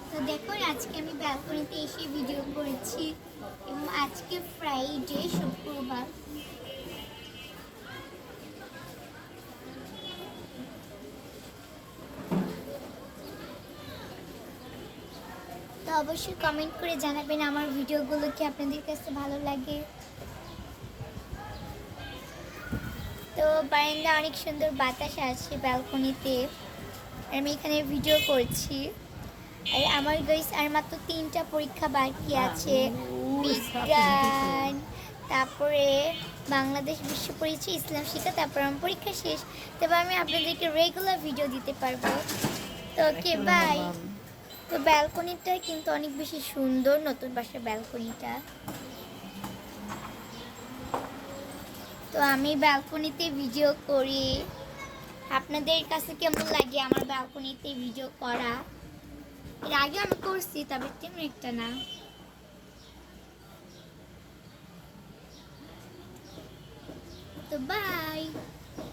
তো দেখো আজকে আমি ব্যালকনিতে এসে ভিডিও করেছি এবং আজকে ফ্রাইডে শুক্রবার। তো অবশ্যই কমেন্ট করে জানাবেন আমার ভিডিওগুলো কি আপনাদের কাছে ভালো লাগে। তো বারান্দা অনেক সুন্দর বাতাস আসছে ব্যালকনিতে, আমি এখানে ভিডিও করছি। আর আমার গাইস আর মাত্র 3টা পরীক্ষা বাকি আছে, বিজ্ঞান, তারপরে বাংলাদেশ বিশ্ব পরিচয়, ইসলাম শিক্ষা, তারপর আমার পরীক্ষা শেষ। তবে আমি আপনাদেরকে রেগুলার ভিডিও দিতে পারবো। তো ওকে বাই। তো ব্যালকনিটা কিন্তু অনেক বেশি সুন্দর, নতুন বাসার ব্যালকনিটা। তো আমি ব্যালকনিতে ভিডিও করি, আপনাদের কাছে কেমন লাগে আমার ব্যালকনিতে ভিডিও করা? এর আগে আমি করছি, তবে তেমন একটা না। তো বাই।